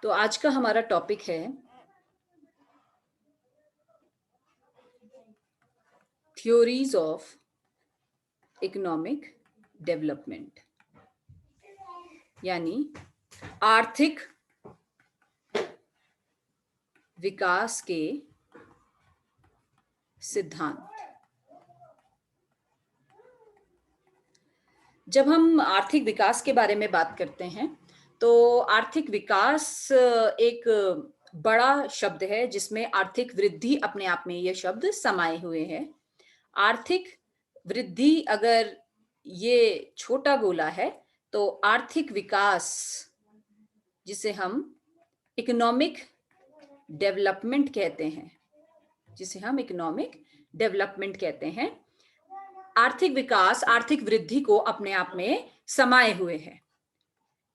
तो आज का हमारा टॉपिक है थ्योरीज ऑफ इकोनॉमिक डेवलपमेंट, यानी आर्थिक विकास के सिद्धांत। जब हम आर्थिक विकास के बारे में बात करते हैं तो आर्थिक विकास एक बड़ा शब्द है जिसमें आर्थिक वृद्धि अपने आप में यह शब्द समाये हुए हैं। आर्थिक वृद्धि अगर ये छोटा गोला है तो आर्थिक विकास, जिसे हम इकोनॉमिक डेवलपमेंट कहते हैं, आर्थिक विकास आर्थिक वृद्धि को अपने आप में समाये हुए है।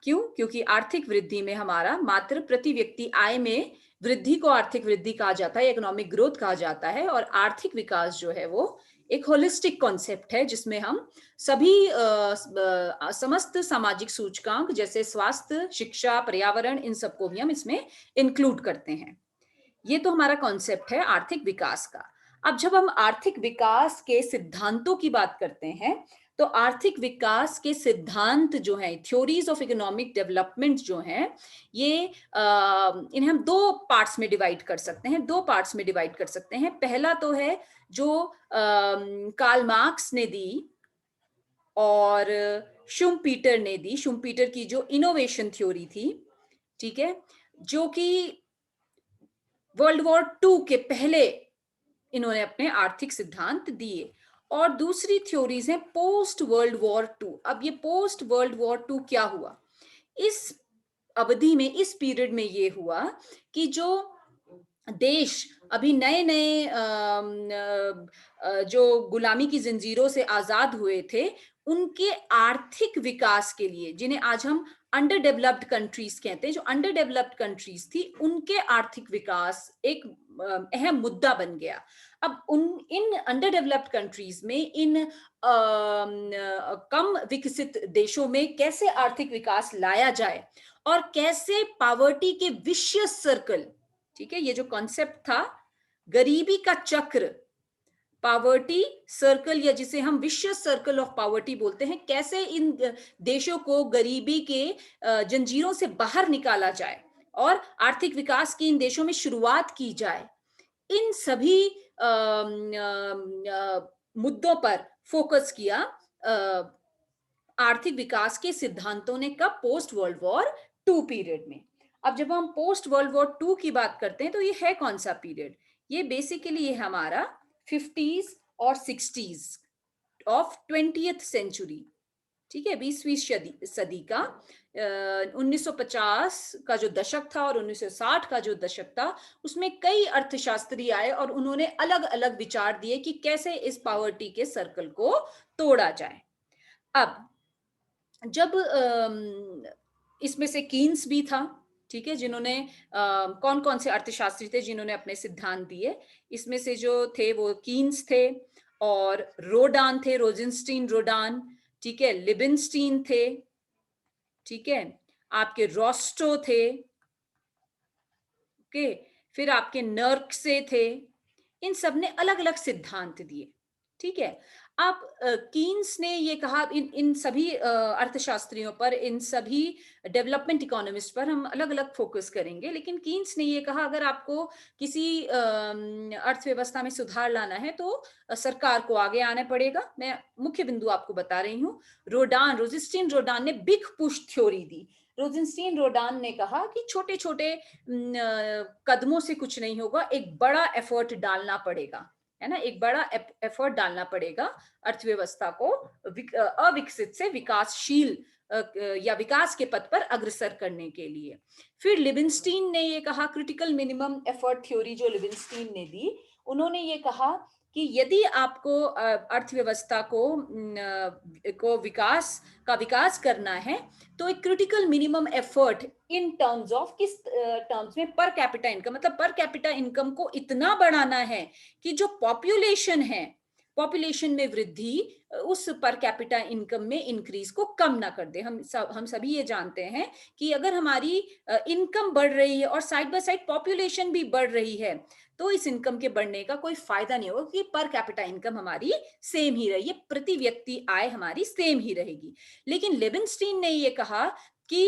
क्यों? क्योंकि आर्थिक वृद्धि में हमारा मात्र प्रति व्यक्ति आय में वृद्धि को आर्थिक वृद्धि कहा जाता है, इकोनॉमिक ग्रोथ कहा जाता है। और आर्थिक विकास जो है वो एक होलिस्टिक कॉन्सेप्ट है जिसमें हम सभी समस्त सामाजिक सूचकांक जैसे स्वास्थ्य, शिक्षा, पर्यावरण, इन सबको भी हम इसमें इंक्लूड करते हैं। ये तो हमारा कॉन्सेप्ट है आर्थिक विकास का। अब जब हम आर्थिक विकास के सिद्धांतों की बात करते हैं तो आर्थिक विकास के सिद्धांत जो हैं, थ्योरीज ऑफ इकोनॉमिक डेवलपमेंट जो हैं, ये इन्हें हम दो पार्ट्स में डिवाइड कर सकते हैं। पहला तो है जो कार्ल मार्क्स ने दी और शुम्पीटर ने दी। शुम्पीटर की जो इनोवेशन थ्योरी थी, ठीक है, जो कि वर्ल्ड वॉर 2 के पहले इन्होंने अपने आर्थिक सिद्धांत दिए। और दूसरी थ्योरीज है पोस्ट वर्ल्ड वॉर 2। अब ये पोस्ट वर्ल्ड वॉर 2 क्या हुआ? इस अवधि में, इस पीरियड में ये हुआ कि जो देश अभी नए नए जो गुलामी की जंजीरों से आजाद हुए थे, उनके आर्थिक विकास के लिए, जिन्हें आज हम अंडर डेवलप्ड कंट्रीज कहते हैं, जो अंडर डेवलप्ड कंट्रीज थी, उनके आर्थिक विकास एक अहम मुद्दा बन गया। अब इन अंडर डेवलप्ड कंट्रीज में, इन कम विकसित देशों में कैसे आर्थिक विकास लाया जाए और कैसे पावर्टी के विशियस सर्कल, ठीक है, ये जो कॉन्सेप्ट था गरीबी का चक्र, पावर्टी सर्कल, या जिसे हम विशियस सर्कल ऑफ पावर्टी बोलते हैं, कैसे इन देशों को गरीबी के जंजीरों से बाहर निकाला जाए और आर्थिक विकास की इन देशों में शुरुआत की जाए, इन सभी मुद्दों पर फोकस किया आर्थिक विकास के सिद्धांतों ने। कब? पोस्ट वर्ल्ड वॉर 2 पीरियड में। अब जब हम पोस्ट वर्ल्ड वॉर 2 की बात करते हैं तो ये है कौन सा पीरियड? ये बेसिकली है हमारा 50s और 60s ऑफ 20th सेंचुरी, ठीक है, 20वीं सदी का। 1950 का जो दशक था और 1960 का जो दशक था, उसमें कई अर्थशास्त्री आए और उन्होंने अलग अलग विचार दिए कि कैसे इस पावर्टी के सर्कल को तोड़ा जाए। अब जब इसमें से कीन्स भी था, ठीक है, जिन्होंने कौन कौन से अर्थशास्त्री थे जिन्होंने अपने सिद्धांत दिए? इसमें से जो थे वो कीन्स थे, और रोडान थे, रोजेंस्टीन रोडान, ठीक है, लिबिनस्टीन थे, ठीक है, आपके रोस्टो थे, ओके, फिर आपके नर्कसे थे। इन सब ने अलग अलग सिद्धांत दिए, ठीक है। अब कीन्स ने ये कहा, इन सभी अर्थशास्त्रियों पर, इन सभी डेवलपमेंट इकोनॉमिस्ट पर हम अलग अलग फोकस करेंगे, लेकिन कीन्स ने ये कहा अगर आपको किसी अर्थव्यवस्था में सुधार लाना है तो सरकार को आगे आना पड़ेगा। मैं मुख्य बिंदु आपको बता रही हूँ। रोजेस्टीन रोडान ने बिग पुश थ्योरी दी। रोजेंस्टीन रोडान ने कहा कि छोटे छोटे कदमों से कुछ नहीं होगा, एक बड़ा एफर्ट डालना पड़ेगा, है ना, एक बड़ा एफर्ट डालना पड़ेगा अर्थव्यवस्था को अविकसित से विकासशील या विकास के पथ पर अग्रसर करने के लिए। फिर लिबिनस्टीन ने ये कहा, क्रिटिकल मिनिमम एफर्ट थ्योरी जो लिबिनस्टीन ने दी, उन्होंने ये कहा कि यदि आपको अर्थव्यवस्था को विकास करना है तो एक critical minimum effort in terms of, किस टर्म्स में? पर कैपिटा इनकम, मतलब पर कैपिटा इनकम को इतना बढ़ाना है कि जो पॉपुलेशन है पॉपुलेशन में वृद्धि उस पर कैपिटा इनकम में इंक्रीज को कम ना कर दे। हम सभी ये जानते हैं कि अगर हमारी इनकम बढ़ रही है और साइड बाय साइड पॉपुलेशन भी बढ़ रही है, तो इस इनकम के बढ़ने का कोई फायदा नहीं होगा, कि पर कैपिटा इनकम हमारी सेम ही रहेगी, प्रति व्यक्ति आय हमारी सेम ही रहेगी। लेकिन लिबनस्टीन ने ये कहा कि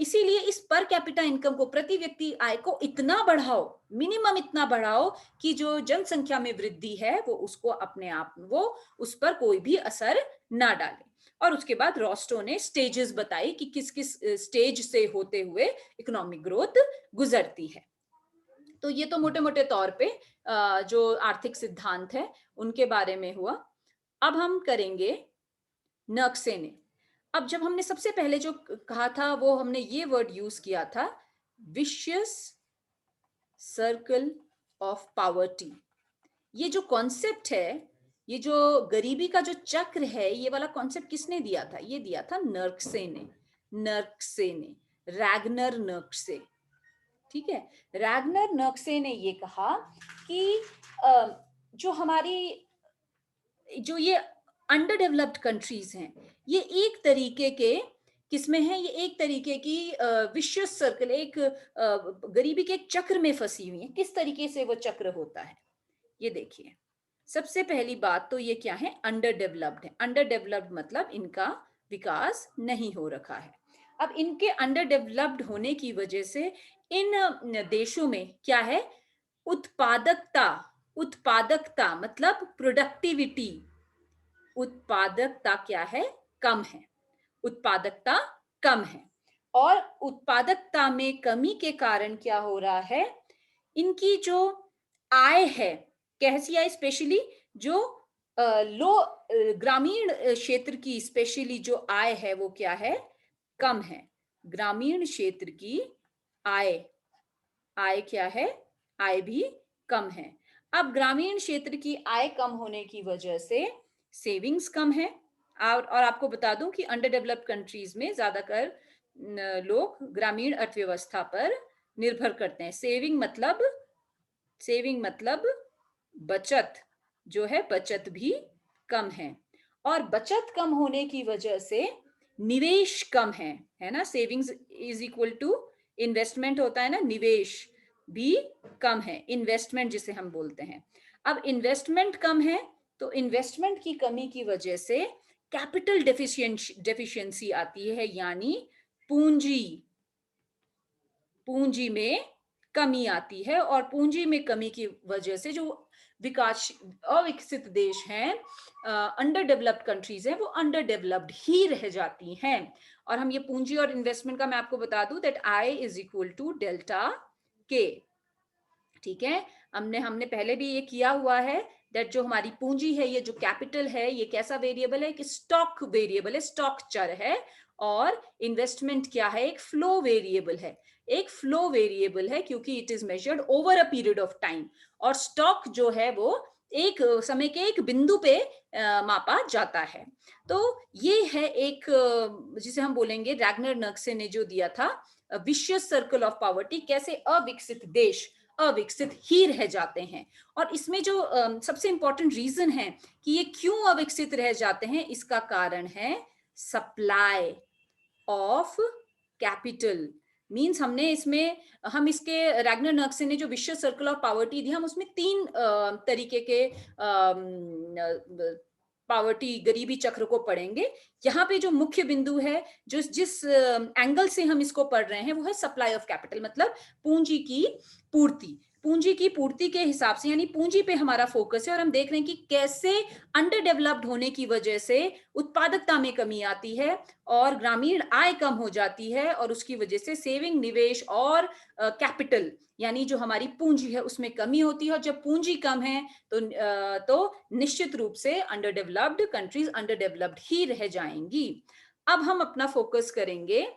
इसीलिए इस पर कैपिटा इनकम को, प्रति व्यक्ति आय को इतना बढ़ाओ, मिनिमम इतना बढ़ाओ कि जो जनसंख्या में वृद्धि है वो उसको अपने आप वो उस पर कोई भी असर ना डाले। और उसके बाद रोस्टो ने स्टेजेस बताई कि किस किस स्टेज से होते हुए इकोनॉमिक ग्रोथ गुजरती है। तो ये तो मोटे मोटे तौर पे जो आर्थिक सिद्धांत है उनके बारे में हुआ। अब हम करेंगे नक्शे ने। अब जब हमने सबसे पहले जो कहा था वो हमने ये वर्ड यूज किया था, विशियस सर्कल ऑफ पॉवर्टी। ये जो कॉन्सेप्ट है, ये जो गरीबी का जो चक्र है, ये वाला कॉन्सेप्ट किसने दिया था? ये दिया था नर्क्से ने। नर्क्से ने, रैगनर नर्क्से। ठीक है, रैगनर नर्क्से ने ये कहा कि जो हमारी जो ये अंडर डेवलप्ड कंट्रीज हैं, ये एक तरीके के किसमें है, ये एक तरीके की विशियस सर्कल, एक गरीबी के एक चक्र में फंसी हुई है। किस तरीके से वो चक्र होता है ये देखिए। सबसे पहली बात तो ये क्या है, अंडर डेवलप्ड है। अंडर डेवलप्ड मतलब इनका विकास नहीं हो रखा है। अब इनके अंडर डेवलप्ड होने की वजह से इन देशों में क्या है, उत्पादकता, उत्पादकता मतलब प्रोडक्टिविटी, उत्पादकता क्या है, कम है। उत्पादकता कम है, और उत्पादकता में कमी के कारण क्या हो रहा है, इनकी जो आय है, कैसी आय, स्पेशली जो लो ग्रामीण क्षेत्र की स्पेशली जो आय है वो क्या है, कम है। ग्रामीण क्षेत्र की आय, आय क्या है, आय भी कम है। अब ग्रामीण क्षेत्र की आय कम होने की वजह से सेविंग्स कम है। और आपको बता दूं कि अंडर डेवलप्ड कंट्रीज में ज्यादातर लोग ग्रामीण अर्थव्यवस्था पर निर्भर करते हैं। सेविंग मतलब बचत जो है, बचत भी कम है। और बचत कम होने की वजह से निवेश कम है ना। Savings is equal to investment होता है ना, निवेश भी कम है, इन्वेस्टमेंट जिसे हम बोलते हैं। अब इन्वेस्टमेंट कम है, तो इन्वेस्टमेंट की कमी की वजह से कैपिटल डेफिशिएंसी आती है, यानी पूंजी, पूंजी में कमी आती है। और पूंजी में कमी की वजह से जो विकास अविकसित देश हैं, अंडर डेवलप्ड कंट्रीज हैं, वो अंडर डेवलप्ड ही रह जाती हैं। और हम ये पूंजी और इन्वेस्टमेंट का मैं आपको बता दूं that I is equal to delta K. ठीक है, हमने पहले भी ये किया हुआ है दैट जो हमारी पूंजी है, ये जो कैपिटल है, ये कैसा वेरिएबल है, कि स्टॉक वेरिएबल है, स्टॉक चर है। और इन्वेस्टमेंट क्या है, एक फ्लो वेरिएबल है, एक फ्लो वेरिएबल है, क्योंकि it is measured over a period of time. और स्टॉक जो है वो एक समय के एक बिंदु पे मापा जाता है। तो ये है एक जिसे हम बोलेंगे रैगनर नक्से ने जो दिया था, विशियस सर्कल ऑफ पॉवर्टी, कैसे अविकसित देश अविकसित ही रह जाते हैं। और इसमें जो सबसे इंपॉर्टेंट रीजन है कि ये क्यों अविकसित रह जाते हैं, इसका कारण है सप्लाई ऑफ कैपिटल। मींस हम इसके रैगनर नक्से ने जो विशियस सर्कल ऑफ पॉवर्टी दी, हम उसमें 3 तरीके के पॉवर्टी, गरीबी चक्र को पढ़ेंगे। यहाँ पे जो मुख्य बिंदु है, जो जिस एंगल से हम इसको पढ़ रहे हैं, वो है सप्लाई ऑफ कैपिटल, मतलब पूंजी की पूर्ति। पूंजी की पूर्ति के हिसाब से, यानी पूंजी पे हमारा फोकस है। और हम देख रहे हैं कि कैसे अंडर डेवलप्ड होने की वजह से उत्पादकता में कमी आती है और ग्रामीण आय कम हो जाती है, और उसकी वजह से सेविंग, निवेश और कैपिटल यानी जो हमारी पूंजी है उसमें कमी होती है। और जब पूंजी कम है तो निश्चित रूप से underdeveloped countries underdeveloped ही रह जाएंगी। अब हम अपना फोकस करेंगे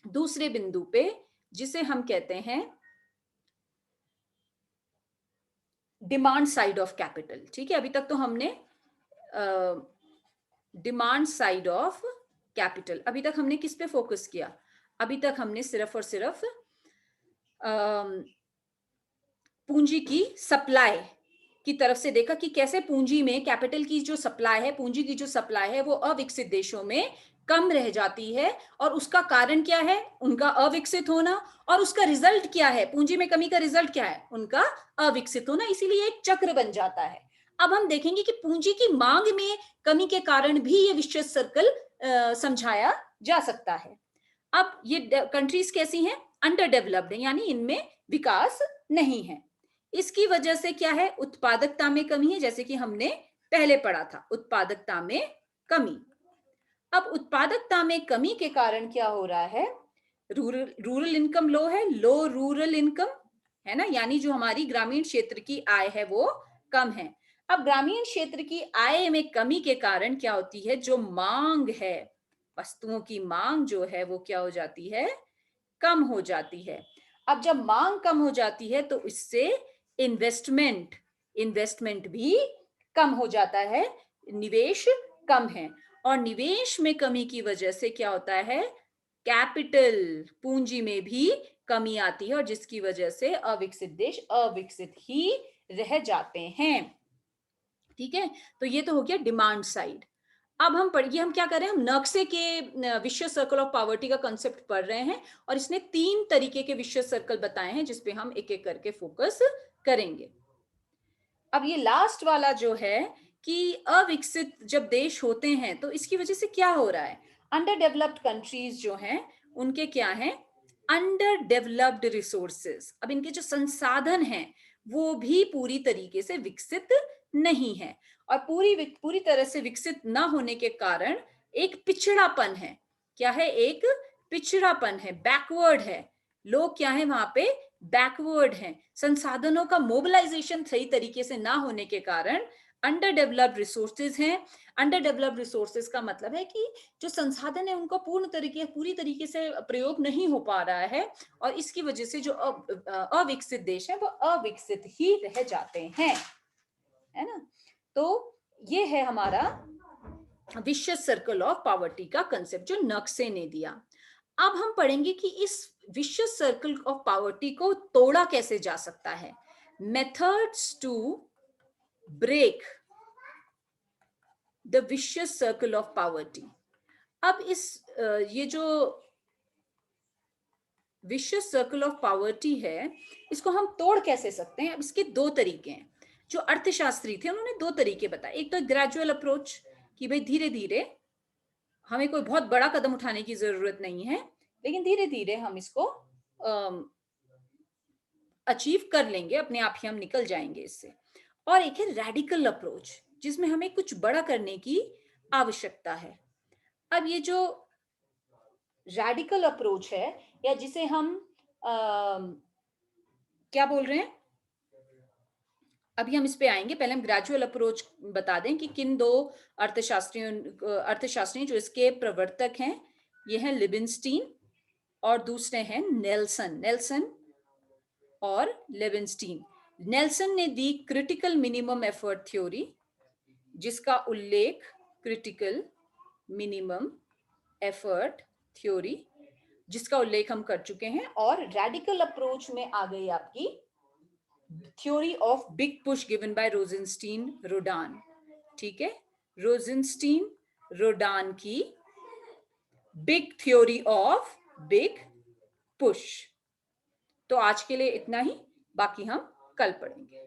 दूसरे बिंदु पे, जिसे हम कहते हैं डिमांड साइड ऑफ कैपिटल। ठीक है, अभी तक तो हमने डिमांड साइड ऑफ कैपिटल, अभी तक हमने किस पे फोकस किया, अभी तक हमने सिर्फ और सिर्फ पूंजी की सप्लाई की तरफ से देखा कि कैसे पूंजी में कैपिटल की जो सप्लाई है, पूंजी की जो सप्लाई है वो अविकसित देशों में कम रह जाती है। और उसका कारण क्या है? उनका अविकसित होना। और उसका रिजल्ट क्या है? पूंजी में कमी का रिजल्ट क्या है? उनका अविकसित होना। इसीलिए एक चक्र बन जाता है। अब हम देखेंगे कि पूंजी की मांग में कमी के कारण भी ये विशेष सर्कल समझाया जा सकता है। अब ये कंट्रीज कैसी हैं? अंडर डेवलप्ड है, यानी इनमें विकास नहीं है। इसकी वजह से क्या है? उत्पादकता में कमी है, जैसे कि हमने पहले पढ़ा था, उत्पादकता में कमी। अब उत्पादकता में कमी के कारण क्या हो रहा है? रूरल इनकम लो है, लो रूरल इनकम है ना, यानी जो हमारी ग्रामीण क्षेत्र की आय है वो कम है। अब ग्रामीण क्षेत्र की आय में कमी के कारण क्या होती है? जो मांग है, वस्तुओं की मांग जो है वो क्या हो जाती है? कम हो जाती है। अब जब मांग कम हो जाती है तो इससे इन्वेस्टमेंट इन्वेस्टमेंट भी कम हो जाता है, निवेश कम है। और निवेश में कमी की वजह से क्या होता है? कैपिटल, पूंजी में भी कमी आती है, और जिसकी वजह से अविकसित देश अविकसित ही रह जाते हैं। ठीक है, तो ये तो हो गया डिमांड साइड। अब हम पढ़िए, हम क्या कर रहे हैं? हम नक्शे के विशेष सर्कल ऑफ पॉवर्टी का कंसेप्ट पढ़ रहे हैं, और इसने 3 तरीके के विशेष सर्कल बताए हैं जिसपे हम एक एक करके फोकस करेंगे। अब ये लास्ट वाला जो है कि अविकसित जब देश होते हैं तो इसकी वजह से क्या हो रहा है? अंडर डेवलप्ड कंट्रीज जो हैं उनके क्या हैं? Under developed resources. अब इनके जो संसाधन हैं वो भी पूरी तरीके से विकसित नहीं है, और पूरी तरह से विकसित ना होने के कारण एक पिछड़ापन है। क्या है? एक पिछड़ापन है, बैकवर्ड है। लोग क्या है वहां पे? बैकवर्ड हैं। संसाधनों का मोबिलाइजेशन सही तरीके से ना होने के कारण अंडर डेवलप्ड रिसोर्सेज हैं। अंडर डेवलप्ड रिसोर्सेज का मतलब है कि जो संसाधन है उनको पूरी तरीके से प्रयोग नहीं हो पा रहा है, और इसकी वजह से जो अविकसित देश है वो अविकसित ही रह जाते हैं, है ना। तो ये है हमारा विशेष सर्कल ऑफ पॉवर्टी का कंसेप्ट जो नक्शे ने दिया। अब हम पढ़ेंगे कि इस विशेष सर्कल ऑफ पॉवर्टी को तोड़ा कैसे जा सकता है। Methods to break the vicious circle of poverty. अब ये जो विशेष सर्कल ऑफ पॉवर्टी है इसको हम तोड़ कैसे सकते हैं? अब इसके 2 तरीके हैं। जो अर्थशास्त्री थे उन्होंने 2 तरीके बताए। एक तो ग्रेजुअल अप्रोच, कि भाई धीरे धीरे, हमें कोई बहुत बड़ा कदम उठाने की जरूरत नहीं है, लेकिन धीरे धीरे हम इसको अचीव कर लेंगे, अपने आप ही हम निकल जाएंगे इससे। और एक है रेडिकल अप्रोच, जिसमें हमें कुछ बड़ा करने की आवश्यकता है। अब ये जो रेडिकल अप्रोच है, या जिसे हम क्या बोल रहे हैं, अभी हम इस पे आएंगे। पहले हम ग्रेजुअल अप्रोच बता दें कि किन 2 अर्थशास्त्री जो इसके प्रवर्तक हैं, ये हैं लिबिनस्टीन और दूसरे हैं नेल्सन और लेविनस्टीन। नेल्सन ने दी क्रिटिकल मिनिमम एफर्ट थ्योरी, जिसका उल्लेख क्रिटिकल मिनिमम एफर्ट थ्योरी जिसका उल्लेख हम कर चुके हैं। और रेडिकल अप्रोच में आ गई आपकी theory of big push given by Rosenstein Rodan. ठीक है, रोजेनस्टीन रोडान की big theory of big push. तो आज के लिए इतना ही, बाकी हम कल पढ़ेंगे।